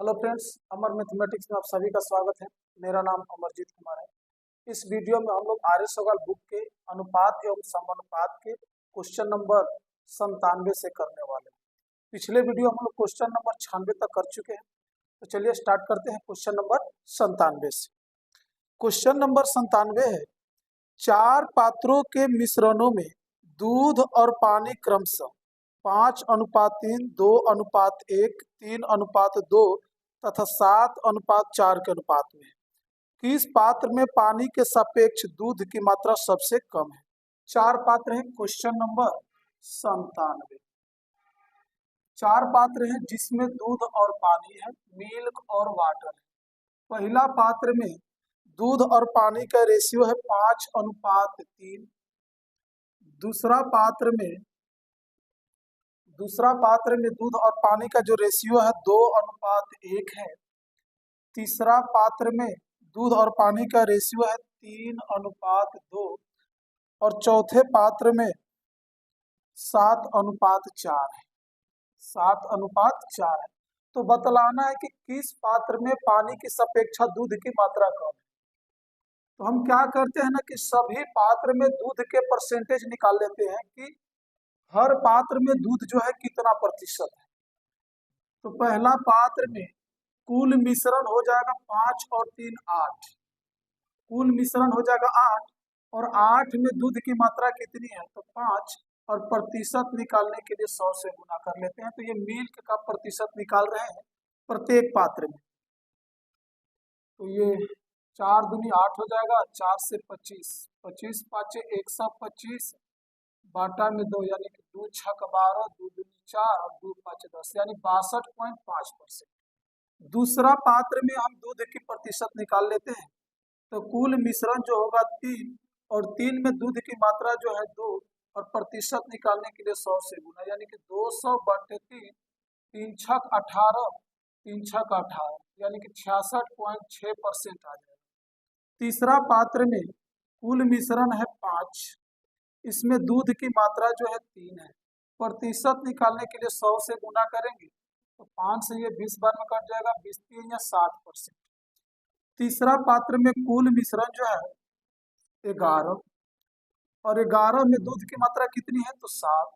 Hello friends, अमर mathematics में आप सभी का स्वागत है। मेरा नाम अमरजीत कुमार है। इस वीडियो में हम लोग आर्य सवाल बुक के अनुपात एवं समानुपात के क्वेश्चन नंबर 97 से करने वाले हैं। पिछले वीडियो हम लोग क्वेश्चन नंबर 96 तक कर चुके हैं। तो चलिए स्टार्ट करते हैं क्वेश्चन नंबर 97 से। क्वेश्चन नंबर 97 है, चार पात्रों के मिश्रणों में दूध और पानी क्रमशः 5:3, 2:1, 3:2 तथा 7:4 के अनुपात में है। किस पात्र में पानी के सापेक्ष दूध की मात्रा सबसे कम है? चार पात्र हैं। क्वेश्चन नंबर 97, चार पात्र हैं जिसमें दूध और पानी है, मिल्क और वाटर है। पहला पात्र में दूध और पानी का रेशियो है 5:3। दूसरा पात्र में दूध और पानी का जो रेशियो है 2:1 है। तीसरा पात्र में दूध और पानी का रेशियो है 3:2 और चौथे पात्र में 7:4 है। 7:4 है। तो बतलाना है कि किस पात्र में पानी की सापेक्षा दूध की मात्रा कम है। तो हम क्या करते हैं ना कि सभी पात्र में दूध के परसेंटेज निकाल लेते हैं कि हर पात्र में दूध जो है कितना प्रतिशत है। तो पहला पात्र में कुल मिश्रण हो जाएगा 5 और 3 8। कुल मिश्रण हो जाएगा 8 और 8 में दूध की मात्रा कितनी है तो 5 और प्रतिशत निकालने के लिए 100 से गुना कर लेते हैं। तो ये मिल्क का प्रतिशत निकाल रहे हैं प्रत्येक पात्र में। तो ये 4 दूनी 8 हो जाएगा, 4 से 25, 25 पाँचे 125 बाटा में 2 यानी कि 2 छक 12, 2 दूनी 4 और 2 पाँच 10 यानी 62.5%। दूसरा पात्र में हम दूध की प्रतिशत निकाल लेते हैं। तो कुल मिश्रण जो होगा 3 और 3 में दूध की मात्रा जो है 2 और प्रतिशत निकालने के लिए 100 से गुना यानी कि 200/3, 3 छक 18, 3 छक 18 यानी कि 66.6% आ जाएगा। तीसरा पात्र में कुल मिश्रण है 5, इसमें दूध की मात्रा जो है 3 है। प्रतिशत निकालने के लिए 100 से गुना करेंगे तो 5 से ये 20 बार में कट जाएगा, 20 3 या 60%। तीसरा पात्र में कुल मिश्रण जो है 11 और 11 में दूध की मात्रा कितनी है तो 7।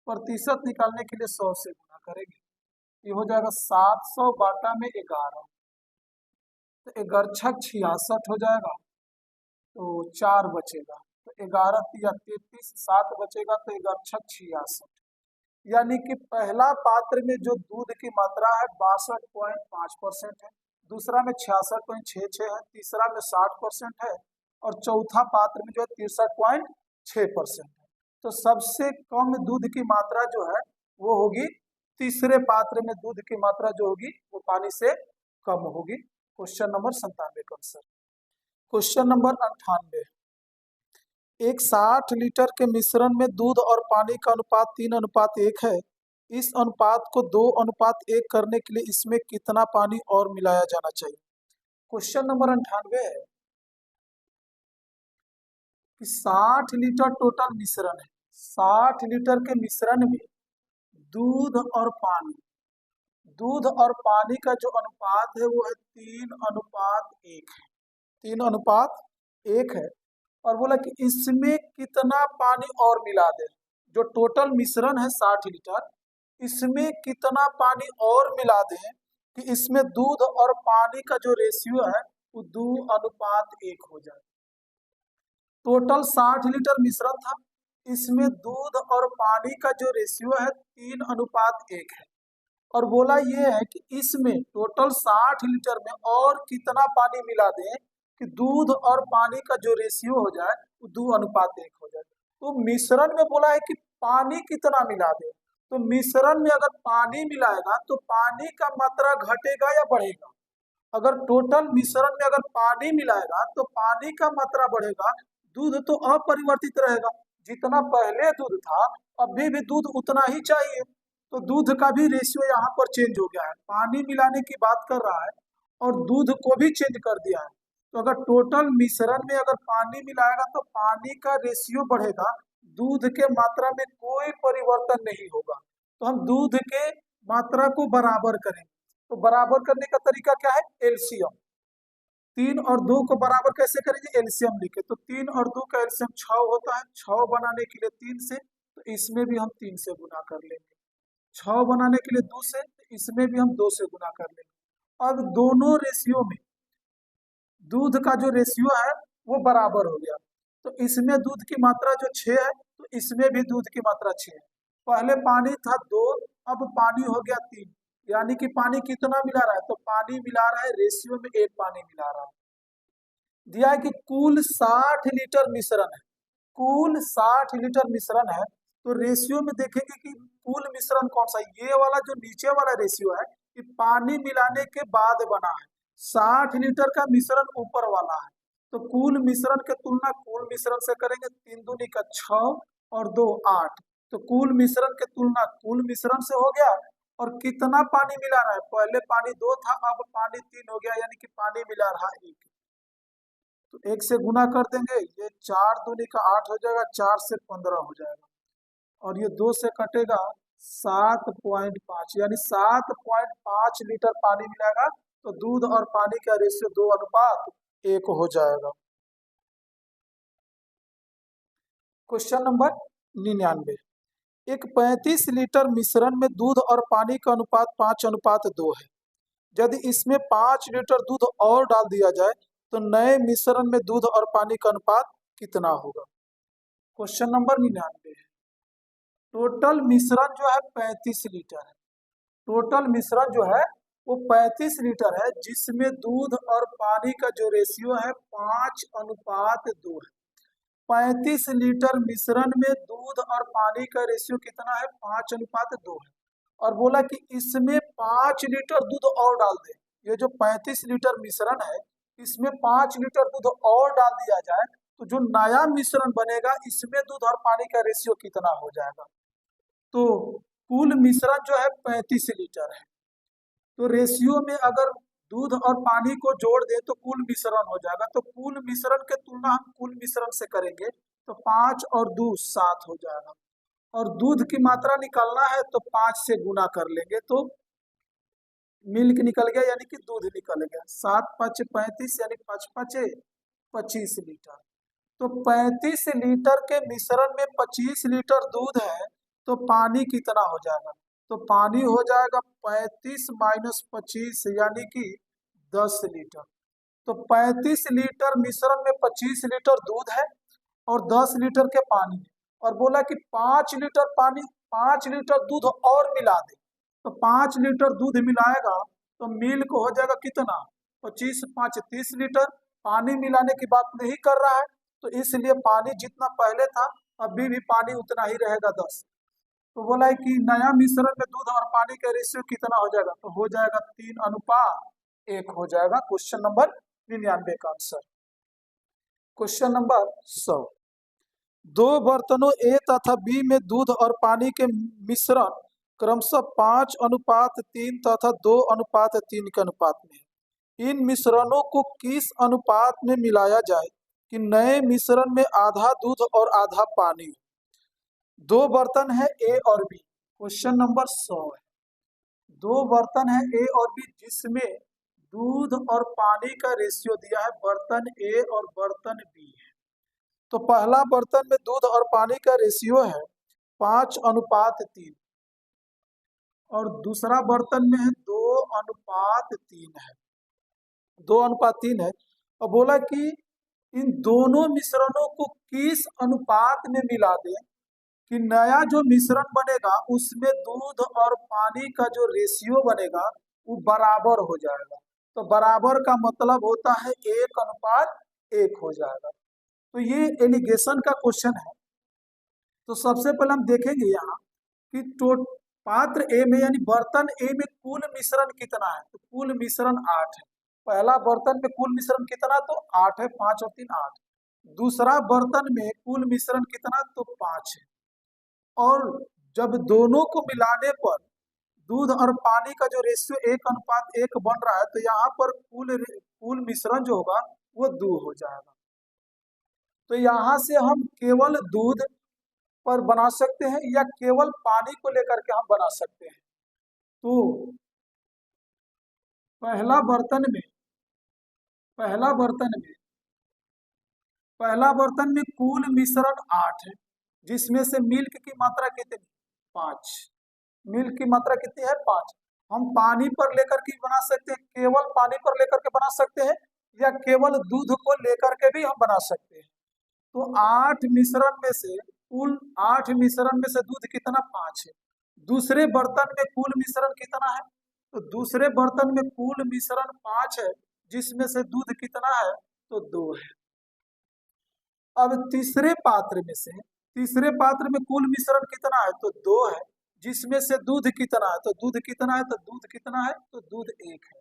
प्रतिशत निकालने के लिए 100 से गुना करेंगे, ये हो जाएगा 700 बाटा में 11 तो 11 छक 66 हो जाएगा। तो 4 बचेगा तो 11 या 33, 7 बचेगा तो 11 छक 66 यानी कि पहला पात्र में जो दूध की मात्रा है 62.5% है, दूसरा में 66.66 है, तीसरा में 60% है और चौथा पात्र में जो है 63.6% है। तो सबसे कम दूध की मात्रा जो है वो होगी तीसरे पात्र में, दूध की मात्रा जो होगी वो पानी से कम होगी। क्वेश्चन नंबर 97 का आंसर। क्वेश्चन नंबर 98, एक 60 लीटर के मिश्रण में दूध और पानी का अनुपात 3:1 है। इस अनुपात को 2:1 करने के लिए इसमें कितना पानी और मिलाया जाना चाहिए? क्वेश्चन नंबर 98 है कि 60 लीटर टोटल मिश्रण है। 60 लीटर के मिश्रण में दूध और पानी का जो अनुपात है वो है 3:1 है। 3:1 है और बोला कि इसमें कितना पानी और मिला दें। जो टोटल मिश्रण है 60 लीटर, इसमें कितना पानी और मिला दें कि इसमें दूध और पानी का जो रेशियो है वो 2:1 हो जाए। टोटल 60 लीटर मिश्रण था, इसमें दूध और पानी का जो रेशियो है 3:1 है और बोला ये है कि इसमें टोटल 60 लीटर में और कितना पानी मिला दें कि दूध और पानी का जो रेशियो हो जाए वो 2:1 हो जाए। तो मिश्रण में बोला है कि पानी कितना मिला दे। तो मिश्रण में अगर पानी मिलाएगा तो पानी का मात्रा घटेगा या बढ़ेगा? अगर टोटल मिश्रण में अगर पानी मिलाएगा तो पानी का मात्रा बढ़ेगा, दूध तो अपरिवर्तित रहेगा। जितना पहले दूध था अभी भी दूध उतना ही चाहिए। तो दूध का भी रेशियो यहाँ पर चेंज हो गया है, पानी मिलाने की बात कर रहा है और दूध को भी चेंज कर दिया है। तो अगर टोटल मिश्रण में अगर पानी मिलाएगा तो पानी का रेशियो बढ़ेगा, दूध के मात्रा में कोई परिवर्तन नहीं होगा। तो हम दूध के मात्रा को बराबर करेंगे। तो बराबर करने का तरीका क्या है? एलसीएम। 3 और 2 को बराबर कैसे करेंगे? एलसीएम लिखे तो 3 और 2 का एलसीएम 6 होता है। 6 बनाने के लिए 3 से, तो इसमें भी हम 3 से गुना कर लेंगे। 6 बनाने के लिए 2 से, तो इसमें भी हम 2 से गुना कर लेंगे। अब दोनों रेशियो में दूध का जो रेशियो है वो बराबर हो गया। तो इसमें दूध की मात्रा जो 6 है, तो इसमें भी दूध की मात्रा 6 है। पहले पानी था 2, अब पानी हो गया 3, यानी कि पानी कितना मिला रहा है? तो पानी मिला रहा है रेशियो में 1 पानी मिला रहा है। दिया है कि कुल 60 लीटर मिश्रण है, कुल 60 लीटर मिश्रण है। तो रेशियो में देखेंगे कि कुल मिश्रण कौन सा है? ये वाला जो नीचे वाला रेशियो है कि पानी मिलाने के बाद बना है। 60 लीटर का मिश्रण ऊपर वाला है, तो कुल मिश्रण के तुलना कुल मिश्रण से करेंगे। 3 दूनी का 6 और 2 8, तो कुल मिश्रण के तुलना कुल मिश्रण से हो गया। और कितना पानी मिला रहा है? पहले पानी 2 था, अब पानी 3 हो गया, यानी कि पानी मिला रहा है 1। तो 1 से गुना कर देंगे, ये 4 दूनी का 8 हो जाएगा, 4 से 15 हो जाएगा, और ये 2 से कटेगा 7.5, यानी 7.5 लीटर पानी मिलेगा। तो दूध और पानी का रेशियो 2:1 हो जाएगा। क्वेश्चन नंबर 99, एक 35 लीटर मिश्रण में दूध और पानी का अनुपात 5:2 है। यदि इसमें 5 लीटर दूध और डाल दिया जाए तो नए मिश्रण में दूध और पानी का अनुपात कितना होगा? क्वेश्चन नंबर 99 है। टोटल मिश्रण जो है 35 लीटर है। टोटल मिश्रण जो है वो 35 लीटर है, जिसमें दूध और पानी का जो रेशियो है 5:2 है। 35 लीटर मिश्रण में दूध और पानी का रेशियो कितना है? 5:2 है। और बोला कि इसमें 5 लीटर दूध और डाल दे। ये जो 35 लीटर मिश्रण है, इसमें 5 लीटर दूध और डाल दिया जाए तो जो नया मिश्रण बनेगा इसमें दूध और पानी का रेशियो कितना हो जाएगा? तो कुल मिश्रण जो है 35 लीटर है, तो रेशियो में अगर दूध और पानी को जोड़ दे तो कुल मिश्रण हो जाएगा। तो कुल मिश्रण के तुलना हम कुल मिश्रण से करेंगे, तो 5 और 2 7 हो जाएगा। और दूध की मात्रा निकालना है तो 5 से गुना कर लेंगे, तो मिल्क निकल गया, यानी कि दूध निकल गया। 7×5 35, यानी 5×5 25 लीटर। तो 35 लीटर के मिश्रण में 25 लीटर दूध है, तो पानी कितना हो जाएगा? तो पानी हो जाएगा 35 माइनस 25, यानी कि 10 लीटर। तो 35 लीटर मिश्रण में 25 लीटर दूध है और 10 लीटर के पानी है। और बोला कि 5 लीटर पानी, 5 लीटर दूध और मिला दे। तो 5 लीटर दूध मिलाएगा तो मिल्क हो जाएगा कितना? 25×5 30 लीटर। पानी मिलाने की बात नहीं कर रहा है, तो इसलिए पानी जितना पहले था अभी भी पानी उतना ही रहेगा 10। तो बोला है कि नया मिश्रण में दूध और पानी का रेशियो कितना हो जाएगा? तो हो जाएगा 3:1 हो जाएगा। क्वेश्चन नंबर 99 का आंसर। क्वेश्चन नंबर 100, दो बर्तनों ए तथा बी में दूध और पानी के मिश्रण क्रमशः 5:3 तथा 2:3 के अनुपात में है। इन मिश्रणों को किस अनुपात में मिलाया जाए कि नए मिश्रण में आधा दूध और आधा पानी हो? दो बर्तन है ए और बी। क्वेश्चन नंबर 100 है, दो बर्तन है ए और बी जिसमें दूध और पानी का रेशियो दिया है, बर्तन ए और बर्तन बी है। तो पहला बर्तन में दूध और पानी का रेशियो है 5:3 और दूसरा बर्तन में है 2:3 है, 2:3 है। और बोला कि इन दोनों मिश्रणों को किस अनुपात में मिला दें कि नया जो मिश्रण बनेगा उसमें दूध और पानी का जो रेशियो बनेगा वो बराबर हो जाएगा। तो बराबर का मतलब होता है 1:1 हो जाएगा। तो ये एलिगेशन का क्वेश्चन है। तो सबसे पहले हम देखेंगे यहाँ कि पात्र ए में यानी बर्तन ए में कुल मिश्रण कितना है? तो कुल मिश्रण 8 है। पहला बर्तन में कुल मिश्रण कितना? तो 8 है, 5 और 3 8। दूसरा बर्तन में कुल मिश्रण कितना? तो 5 है। और जब दोनों को मिलाने पर दूध और पानी का जो रेशियो 1:1 बन रहा है, तो यहाँ पर कुल मिश्रण जो होगा वो 2 हो जाएगा। तो यहाँ से हम केवल दूध पर बना सकते हैं या केवल पानी को लेकर के हम बना सकते हैं। तो पहला बर्तन में पहला बर्तन में पहला बर्तन में कुल मिश्रण 8 है, जिसमें से मिल्क की मात्रा कितनी? 5। मिल्क की मात्रा कितनी है? 5। हम पानी पर लेकर के बना सकते हैं, केवल पानी पर लेकर के बना सकते हैं, या केवल दूध को लेकर के भी हम बना सकते हैं। तो 8 मिश्रण में से कुल 8 मिश्रण में से दूध कितना? 5 है। दूसरे बर्तन में कुल मिश्रण कितना है? तो दूसरे बर्तन में कुल मिश्रण 5 है, जिसमें से दूध कितना है? तो 2 है। अब तीसरे पात्र में कुल मिश्रण कितना है? तो 2 है, जिसमें से दूध कितना है? तो दूध कितना है? तो दूध कितना है? तो दूध 1 है।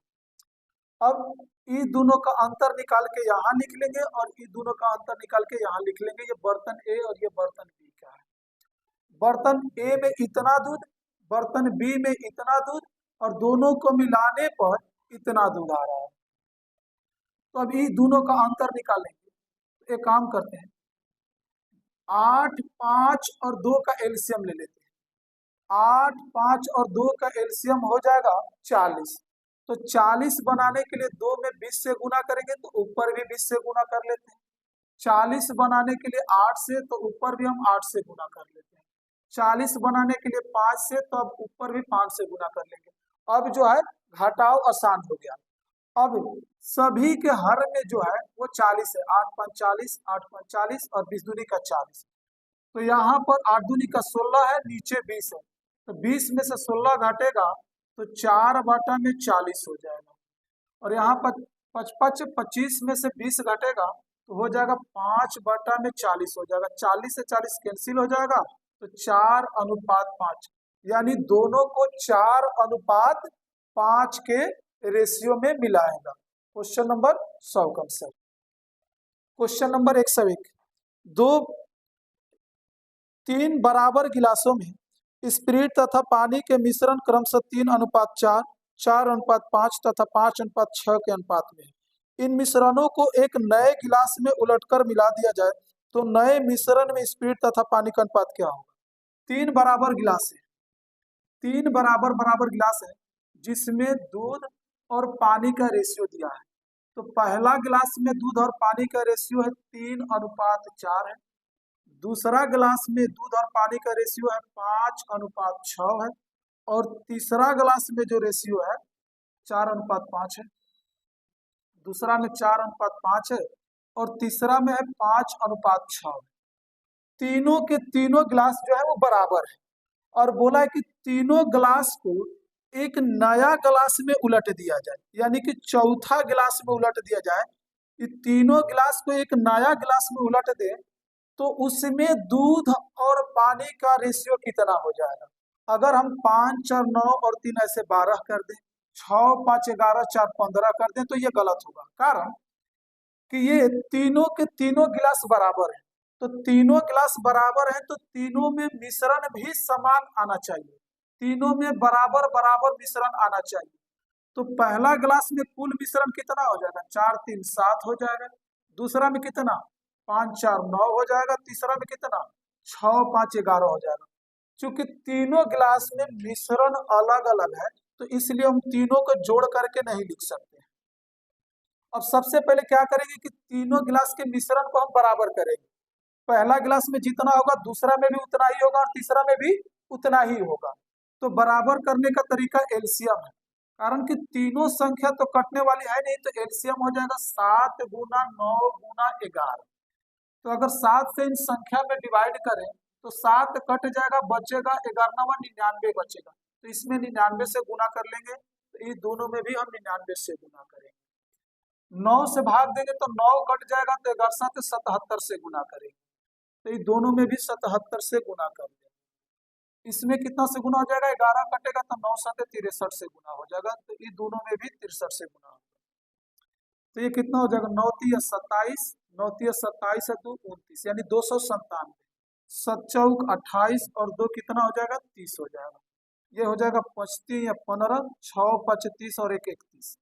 अब ये दोनों का अंतर निकाल के यहाँ लिख लेंगे और ये दोनों का अंतर निकाल के यहाँ लिख लेंगे। ये बर्तन ए और ये बर्तन बी का है। बर्तन ए में इतना दूध, बर्तन बी में इतना दूध, और दोनों को मिलाने पर इतना दूध आ रहा है। तो अब ये दोनों का अंतर निकालेंगे। एक काम करते हैं, 8, 5 और 2 का एलसीएम ले लेते हैं। 8, 5 और 2 का एलसीएम हो जाएगा 40। तो 40 बनाने के लिए 2 में 20 से गुना करेंगे, तो ऊपर भी 20 से गुना कर लेते हैं। 40 बनाने के लिए 8 से, तो ऊपर भी हम 8 से गुना कर लेते हैं। 40 बनाने के लिए 5 से, तो अब ऊपर भी 5 से गुना कर लेंगे। अब जो है घटाव आसान हो गया। अब सभी के हर में जो है वो 40 है। 8 5 40, 8 5 40 और 20 दूनी का 40। तो यहाँ पर 8 दूनी का 16 है, नीचे 20 है। तो 20 में से 16 घटेगा तो 4 बटा में 40 हो जाएगा। और यहाँ पर 25 में से 20 घटेगा तो हो जाएगा 5 बटा में 40 हो जाएगा। 40 से 40 कैंसिल हो जाएगा, तो 4:5, यानी दोनों को 4:5 के रेशियो में मिलाएगा। क्वेश्चन नंबर 100 का आंसर। क्वेश्चन नंबर 101, 3 बराबर गिलासों में स्पिरिट तथा पानी के मिश्रण क्रमशः 3:4, 4:5 तथा 5:6 के अनुपात में है। इन मिश्रणों को एक नए गिलास में उलटकर मिला दिया जाए तो नए मिश्रण में स्पिरिट तथा पानी का अनुपात क्या होगा? 3 बराबर गिलास है, 3 बराबर बराबर गिलास है, जिसमें दूध और पानी का रेशियो दिया है। तो पहला गिलास में दूध और पानी का रेशियो है 3:4 है। दूसरा गिलास में दूध और पानी का रेशियो है 5:6 है। और तीसरा गिलास में जो रेशियो है 4:5 है। दूसरा में 4:5 है और तीसरा में है 5:6 है। तीनों के तीनों गिलास जो है वो बराबर है, और बोला है कि तीनों गिलास को एक नया गिलास में उलट दिया जाए, यानी कि चौथा गिलास में उलट दिया जाए। ये तीनों गिलास को एक नया गिलास में उलट दे तो उसमें दूध और पानी का रेशियो कितना हो जाएगा? अगर हम 5 और 9 और 3 ऐसे 12 कर दें, 6 5 11 4 15 कर दें, तो ये गलत होगा। कारण कि ये तीनों के तीनों गिलास बराबर है। तो तीनों गिलास बराबर है तो तीनों में मिश्रण भी समान आना चाहिए, तीनों में बराबर बराबर मिश्रण आना चाहिए। तो पहला गिलास में कुल मिश्रण कितना हो जाएगा? 4 3 7 हो जाएगा। दूसरा में कितना? 5 4 9 हो जाएगा। तीसरा में कितना? 6 5 11 हो जाएगा। क्योंकि तीनों गिलास में मिश्रण अलग अलग है, तो इसलिए हम तीनों को जोड़ करके नहीं लिख सकते। अब सबसे पहले क्या करेंगे कि तीनों गिलास के मिश्रण को हम बराबर करेंगे। पहला गिलास में जितना होगा दूसरा में भी उतना ही होगा और तीसरा में भी उतना ही होगा। तो बराबर करने का तरीका एलसीएम है। कारण कि तीनों संख्या तो कटने वाली है नहीं, तो एलसीएम हो जाएगा 7 गुना 9 गुना 11। तो अगर 7 से इन संख्या में डिवाइड करें तो 7 कट जाएगा, बचेगा 11, 99 बचेगा। तो इसमें 99 से गुना कर लेंगे, तो ये दोनों में भी हम 99 से गुना करेंगे। 9 से भाग देंगे तो 9 कट जाएगा, तो 11 7 77 से गुना करेंगे, तो ये दोनों में भी 77 से गुना कर देंगे। इसमें कितना से गुना हो जाएगा? 11 कटेगा तो 9 7 63 से गुना हो जाएगा, तो ये दोनों में भी 63 से गुना होगा। तो ये कितना हो जाएगा? 9 3 27, 9 3 27 है 2 29, यानी 297। 7 चौक 28 और 2 कितना हो जाएगा? 30 हो जाएगा। ये हो जाएगा 25 या 15, 6 5 30 और 1 31।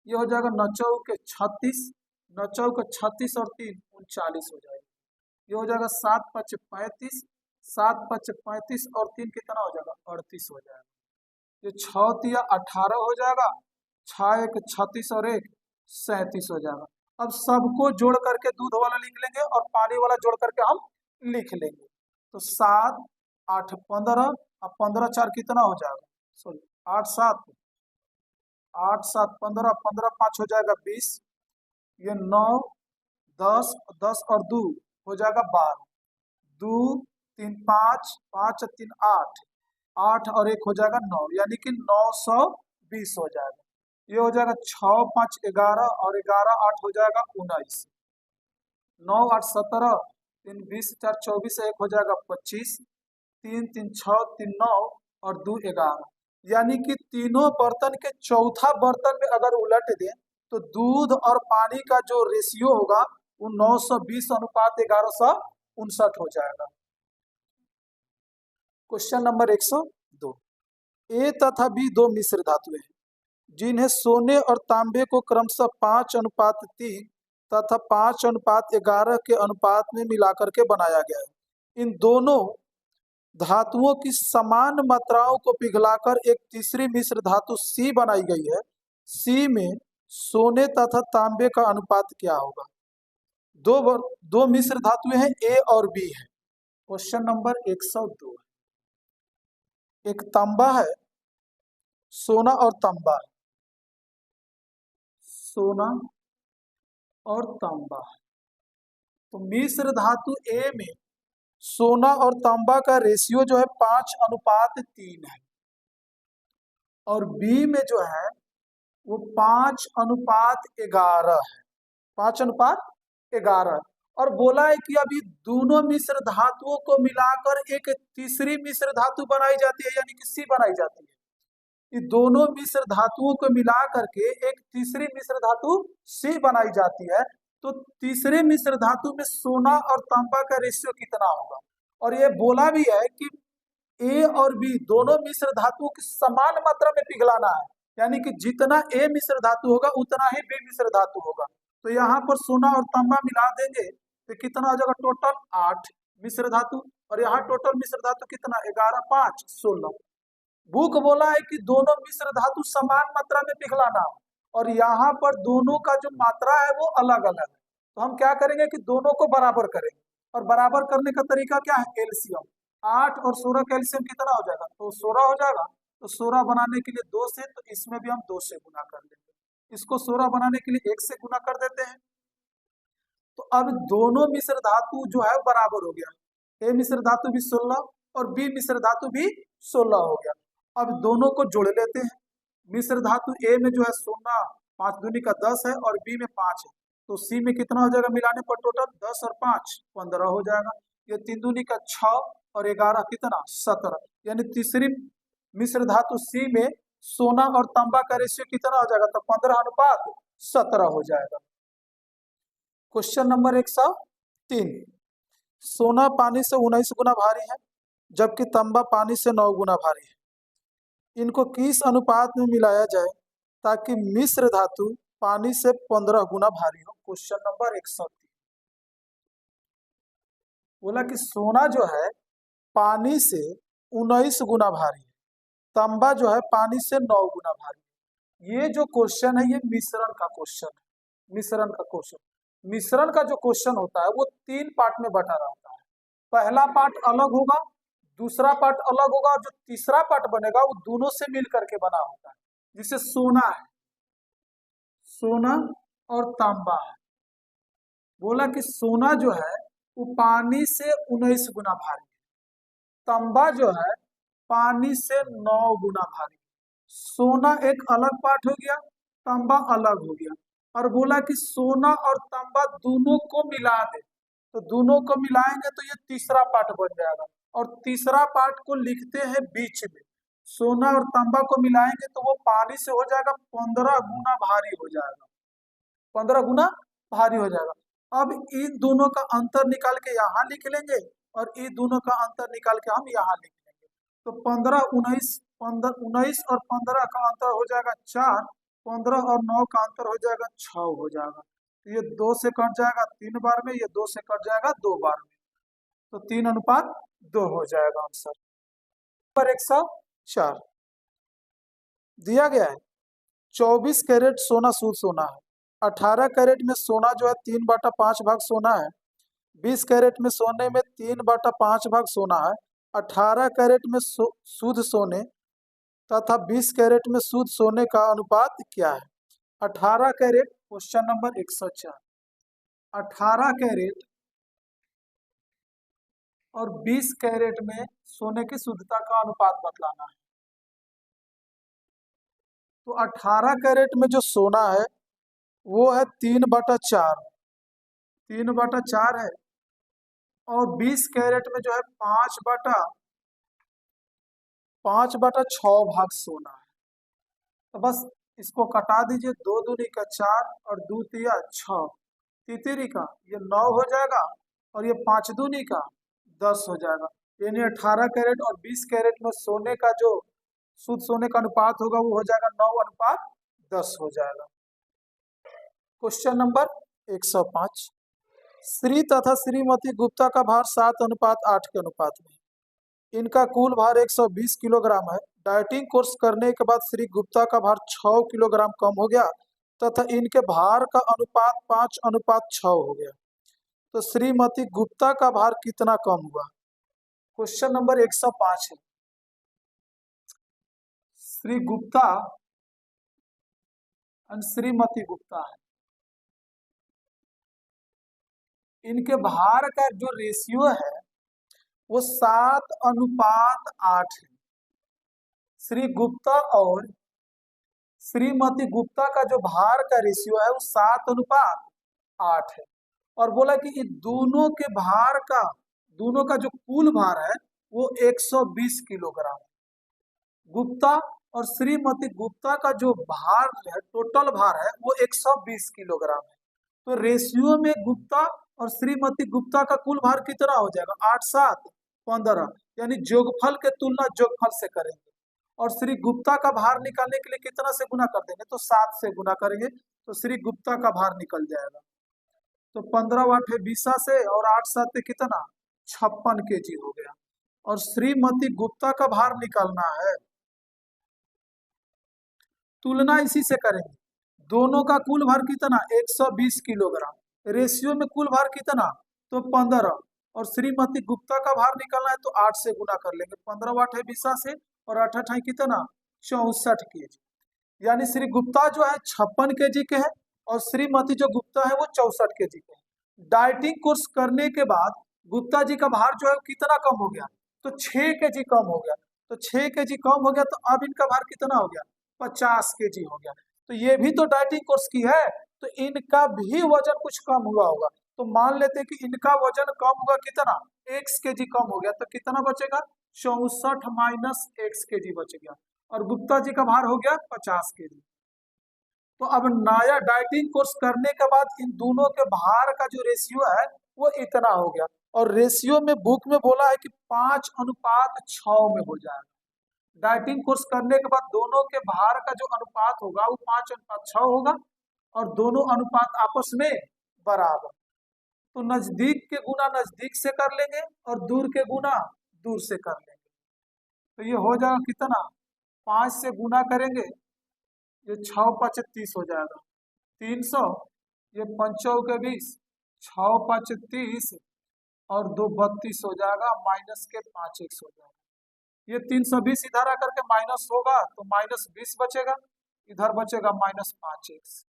ये हो जाएगा 9 चौक 36, 9 चौक 36 और 3 39 हो जाएगा। ये हो जाएगा 7 5 35, 7 5 35 और 3 कितना हो जाएगा? 38 हो जाएगा। ये 6 3 18 हो जाएगा, 6 एक 36 और 1 37 हो जाएगा। अब सबको जोड़ करके दूध वाला लिख लेंगे और पानी वाला जोड़ करके हम लिख लेंगे। तो 7 8 15, अब 15 4 कितना हो जाएगा, सॉरी 8 7 15, 15 5 हो जाएगा 20, ये 9 10 10 और 2 हो जाएगा 12, 2 3 5 5 3 8, 8 और 1 हो जाएगा 9, यानी कि 920 हो जाएगा। ये हो जाएगा 6 5 11 और 11 8 हो जाएगा 19, 9 8 17, 3 20 4 24, 1 हो जाएगा 25, 3 3 6 3 9 और 2 11, यानी कि तीनों बर्तन के चौथा बर्तन में अगर उलट दें तो दूध और पानी का जो रेशियो होगा वो 920 अनुपात 1159 हो जाएगा। क्वेश्चन नंबर 102, ए तथा बी दो मिश्र धातुएं हैं जिन्हें सोने और तांबे को क्रमशः 5:3 तथा 5:11 के अनुपात में मिलाकर के बनाया गया है। इन दोनों धातुओं की समान मात्राओं को पिघलाकर एक तीसरी मिश्र धातु सी बनाई गई है। सी में सोने तथा तांबे का अनुपात क्या होगा? दो मिश्र धातुएं हैं, ए और बी है। क्वेश्चन नंबर 102, एक तांबा है, सोना और तांबा, सोना और तांबा। तो मिश्र धातु ए में सोना और तांबा का रेशियो जो है 5:3 है और बी में जो है वो 5:11 है, 5:11। और बोला है कि अभी दोनों मिश्र धातुओं को मिलाकर एक तीसरी मिश्र धातु बनाई जाती है, यानी कि सी बनाई जाती है। ये दोनों मिश्र धातुओं को मिला करके एक तीसरी मिश्र धातु सी बनाई जाती है। तो तीसरे मिश्र धातु में सोना और तांबा का रेशियो कितना होगा? और ये बोला भी है कि ए और बी दोनों मिश्र धातुओं की समान मात्रा में पिघलाना है, यानी कि जितना ए मिश्र धातु होगा उतना ही बी मिश्र धातु होगा। तो यहाँ पर सोना और तांबा मिला देंगे तो कितना हो जाएगा, टोटल 8 मिश्र धातु, और यहाँ टोटल मिश्र धातु कितना, 11 5 16। बुक बोला है कि दोनों मिश्र धातु समान मात्रा में पिघलाना, और यहाँ पर दोनों का जो मात्रा है वो अलग अलग है। तो हम क्या करेंगे कि दोनों को बराबर करेंगे, और बराबर करने का तरीका क्या है, एलसीएम। 8 और 16 का एलसीएम कितना हो जाएगा, तो 16 हो जाएगा। तो 16 बनाने के लिए 2 से, तो इसमें भी हम 2 से गुना कर लेंगे। इसको 16 बनाने के लिए 1 से गुना कर देते हैं। तो अब दोनों मिश्र धातु जो है बराबर हो गया, ए मिश्र धातु भी 16 और बी मिश्र धातु भी 16 हो गया। अब दोनों को जोड़ लेते हैं। मिश्र धातु ए में जो है सोना 5 दूनी का 10 है और बी में 5 है, तो सी में कितना हो जाएगा मिलाने पर, टोटल 10 और 5 15 हो जाएगा। ये 3 दूनी का 6 और 11 कितना 17, यानी तीसरी मिश्र धातु सी में सोना और तांबा का रेशियो कितना हो जाएगा, तो 15:17 हो जाएगा। क्वेश्चन नंबर 103, सोना पानी से 19 गुना भारी है जबकि तांबा पानी से 9 गुना भारी है। इनको किस अनुपात में मिलाया जाए ताकि मिश्र धातु पानी से 15 गुना भारी हो? क्वेश्चन नंबर 103, बोला कि सोना जो है पानी से 19 गुना भारी है, तांबा जो है पानी से 9 गुना भारी है। ये जो क्वेश्चन है ये मिश्रण का क्वेश्चन है। मिश्रण का क्वेश्चन, मिश्रण का जो क्वेश्चन होता है वो 3 पार्ट में बटा रहता है। पहला पार्ट अलग होगा, दूसरा पार्ट अलग होगा, और जो तीसरा पार्ट बनेगा वो दोनों से मिल करके बना होता है। जिसे सोना है, सोना और तांबा है। बोला कि सोना जो है वो पानी से 19 गुना भारी है, तांबा जो है पानी से 9 गुना भारी। सोना एक अलग पार्ट हो गया, तांबा अलग हो गया। और बोला कि सोना और तांबा दोनों को मिला दे, तो दोनों को मिलाएंगे तो ये तीसरा पार्ट बन जाएगा, और तीसरा पार्ट को लिखते हैं बीच में। सोना और तांबा को मिलाएंगे तो वो पानी से हो जाएगा 15 गुना भारी हो जाएगा, 15 गुना भारी हो जाएगा। अब इन दोनों का अंतर निकाल के यहाँ लिख लेंगे, और इन दोनों का अंतर निकाल के हम यहाँ लिख लेंगे। तो 15 19 और 15 का अंतर हो जाएगा 4, 15 और 9 का अंतर हो जाएगा 6 हो जाएगा। तो ये 2 से कट जाएगा 3 बार में, ये 2 से कट जाएगा 2 बार में, तो 3:2 हो जाएगा आंसर। नंबर 104 दिया गया है 24 कैरेट सोना शुद्ध सोना है। 18 कैरेट में सोना जो है 3/5 भाग सोना है। 20 कैरेट में सोने में 3/5 भाग सोना है। 18 कैरेट में शुद्ध सोने तथा 20 कैरेट में शुद्ध सोने का अनुपात क्या है? 18 कैरेट, क्वेश्चन नंबर 104। 18 कैरेट और 20 कैरेट में सोने की शुद्धता का अनुपात बतलाना है। तो 18 कैरेट में जो सोना है वो है 3/4, 3/4 है। और 20 कैरेट में जो है 5/6 भाग सोना है। तो बस इसको कटा दीजिए, 2 दूनी का 4 और 2 तिया 6, तितरी का ये 9 हो जाएगा और ये 5 दूनी का 10 हो जाएगा। यानी 18 कैरेट और 20 कैरेट में सोने का जो शुद्ध सोने का अनुपात होगा वो हो जाएगा 9:10 हो जाएगा। Question number 105। श्री तथा श्रीमती गुप्ता का भार 7:8 के अनुपात में। इनका कुल भार 120 किलोग्राम है। डाइटिंग कोर्स करने के बाद श्री गुप्ता का भार 6 किलोग्राम कम हो गया तथा इनके भार का अनुपात 5:6 हो गया। तो श्रीमती गुप्ता का भार कितना कम हुआ? क्वेश्चन नंबर 105 है। श्री गुप्ता और श्रीमती गुप्ता है, इनके भार का जो रेशियो है वो 7:8 है। श्री गुप्ता और श्रीमती गुप्ता का जो भार का रेशियो है वो 7:8 है। और बोला कि ये दोनों के भार का, दोनों का जो कुल भार है वो 120 किलोग्राम है। गुप्ता और श्रीमती गुप्ता का जो भार है, टोटल भार है वो 120 किलोग्राम है। तो रेशियो में गुप्ता और श्रीमती गुप्ता का कुल भार कितना हो जाएगा? 8 7 15, यानी जोगफल के तुलना जोगफल से करेंगे। और श्री गुप्ता का भार निकालने के लिए कितना से गुना कर देंगे? तो 7 से गुना करेंगे तो श्री गुप्ता का भार निकल जाएगा। तो 15 8 है 20 से और 8 7 कितना? 56 kg हो गया। और श्रीमती गुप्ता का भार निकालना है, तुलना इसी से करेंगे। दोनों का कुल भार कितना? 120 किलोग्राम। रेशियो में कुल भार कितना? तो 15। और श्रीमती गुप्ता का भार निकालना है तो 8 से गुना कर लेंगे। 15 8 है 20 से और 8 8 है कितना? 64 kg। यानी श्री गुप्ता जो है 56 kg के है और श्रीमती जो गुप्ता है वो 64 kg के है। डाइटिंग कोर्स करने के बाद गुप्ता जी का भार जो है कितना कम हो गया? तो 6 kg कम हो गया। तो 6 kg कम हो गया तो अब इनका भार कितना हो गया? 50 kg हो गया। तो ये भी तो डाइटिंग कोर्स की है, तो इनका भी वजन कुछ कम हुआ होगा। तो मान लेते हैं कि इनका वजन कम हुआ कितना? x kg कम हो गया। तो कितना बचेगा? 64 - x kg बच गया। और गुप्ता जी का भार हो गया 50 kg। तो अब नया डाइटिंग कोर्स करने के बाद इन दोनों के भार का जो रेशियो है वो इतना हो गया। और रेशियो में बुक में बोला है कि 5:6 में हो जाएगा। डाइटिंग कोर्स करने के बाद दोनों के भार का जो अनुपात होगा वो 5:6 होगा और दोनों अनुपात आपस में बराबर। तो नजदीक के गुना नजदीक से कर लेंगे और दूर के गुना दूर से कर लेंगे। तो ये हो जाएगा कितना? 5 से गुना करेंगे, ये 6 5 30 हो जाएगा 300। ये 5 के 20, 6 5 30 और 2 32 हो जाएगा, माइनस के 5 x हो जाएगा। ये 320 इधर आकर के माइनस होगा तो -20 बचेगा, इधर बचेगा -5x।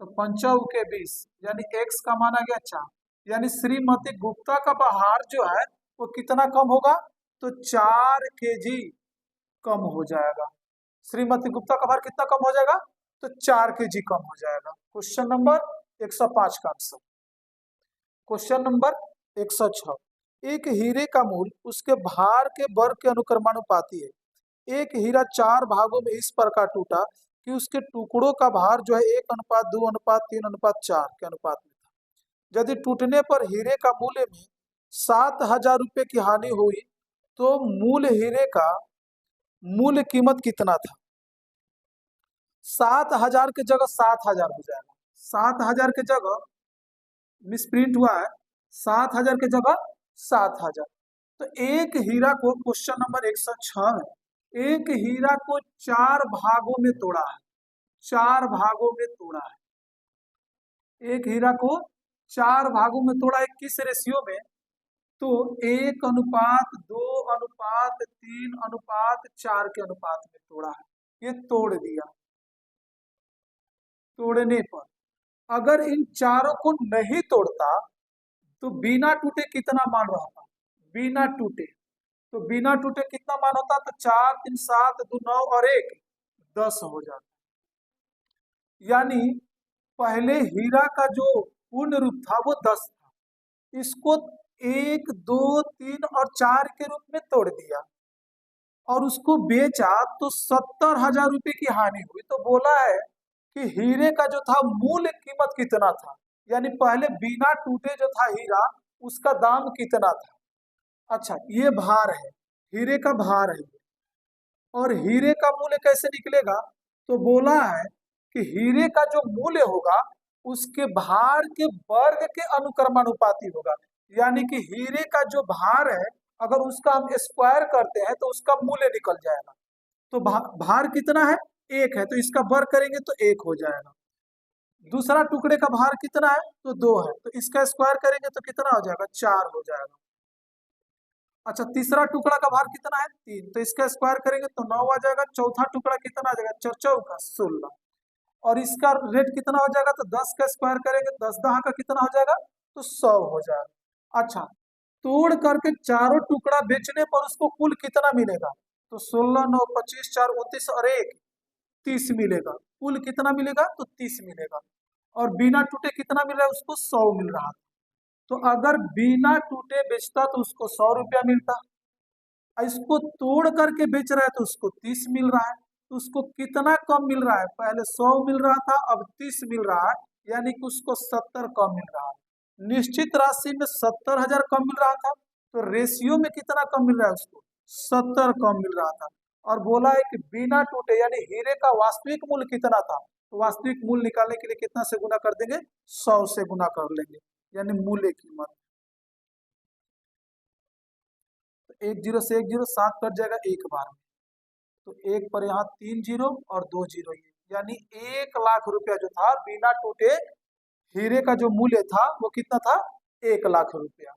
तो 5 के 20 यानी x का माना गया 4। यानी श्रीमती गुप्ता का भार जो है वो कितना कम होगा? तो 4 kg कम हो जाएगा। श्रीमती गुप्ता का भार कितना कम हो जाएगा? तो 4 kg कम हो जाएगा। क्वेश्चन नंबर 105 का आंसर। Question number 106। एक हीरे का मूल्य उसके भार के वर्ग के अनुक्रमानुपाती है। एक हीरा 4 भागों में इस प्रकार टूटा कि उसके टुकड़ों का भार जो है 1:2:3:4 के अनुपात में था। यदि टूटने पर हीरे का मूल्य में 7,000 रुपये की हानि हुई तो मूल हीरे का मूल्य कीमत कितना था? 7,000 की जगह 7,000 हो जाएगा। 7,000 की जगह मिसप्रिंट हुआ है, 7,000 की जगह 7,000। तो एक हीरा को, क्वेश्चन नंबर 106 है, एक हीरा को 4 भागों में तोड़ा है। 4 भागों में तोड़ा है। एक हीरा को 4 भागों में तोड़ा है, किस रेशियो में? तो 1:2:3:4 के अनुपात में तोड़ा है। ये तोड़ दिया। तोड़ने पर अगर इन चारों को नहीं तोड़ता तो बिना टूटे कितना मान रहता? बिना टूटे, तो बिना टूटे कितना मान होता? तो 4 3 7 2 9 और 1 10 हो जाता। यानी पहले हीरा का जो पूर्ण रूप था वो 10 था, इसको 1 2 3 और 4 के रूप में तोड़ दिया और उसको बेचा तो 70,000 रुपए की हानि हुई। तो बोला है कि हीरे का जो था मूल्य कीमत कितना था, यानी पहले बिना टूटे जो था हीरा उसका दाम कितना था। अच्छा, ये भार है, हीरे का भार है। और हीरे का मूल्य कैसे निकलेगा? तो बोला है कि हीरे का जो मूल्य होगा उसके भार के वर्ग के अनुक्रमानुपाती होगा। यानी कि हीरे का जो भार है अगर उसका हम स्क्वायर करते हैं तो उसका मूल्य निकल जाएगा। तो भार कितना है? 1 है, तो इसका वर्ग करेंगे तो 1 हो जाएगा। दूसरा टुकड़े का भार कितना है? तो 2 है, तो इसका स्क्वायर करेंगे तो कितना हो जाएगा? 4 हो जाएगा। अच्छा, तीसरा टुकड़ा का भार कितना है? 3, तो इसका स्क्वायर करेंगे तो 9 आ जाएगा। चौथा टुकड़ा कितना आ जाएगा? 4 चौका 16, और इसका रेट कितना हो जाएगा? तो 10 का स्क्वायर करेंगे, 10 10 का कितना हो जाएगा? तो 100 हो जाएगा। अच्छा, तोड़ करके चारों टुकड़ा बेचने पर उसको कुल कितना मिलेगा? तो 16 9 25 4 29 और 1 30 मिलेगा। कुल कितना मिलेगा? तो 30 मिलेगा। और बिना टूटे कितना मिल रहा है उसको? 100 मिल रहा है। तो अगर बिना टूटे बेचता तो उसको 100 रुपया मिलता, इसको तोड़ करके बेच रहा है तो उसको 30 मिल रहा है। तो उसको कितना कम मिल रहा है? पहले 100 मिल रहा था, अब 30 मिल रहा है, यानी कि उसको 70 कम मिल रहा है। निश्चित राशि में 70,000 कम मिल रहा था, तो रेशियो में कितना कम मिल रहा है उसको? 70 कम मिल रहा था। और बोला है कि बिना टूटे, यानी हीरे का वास्तविक मूल्य कितना था? तो वास्तविक मूल्य निकालने के लिए कितना से गुना कर देंगे? 100 से गुना कर लेंगे, यानी मूल्य कीमत। 1 0 से 1 0 7 कट जाएगा एक बार में, तो एक पर यहाँ 3 0 और 2 0, यानी 1 लाख रुपया जो था बिना टूटे हीरे का जो मूल्य था वो कितना था? 1 लाख रुपया।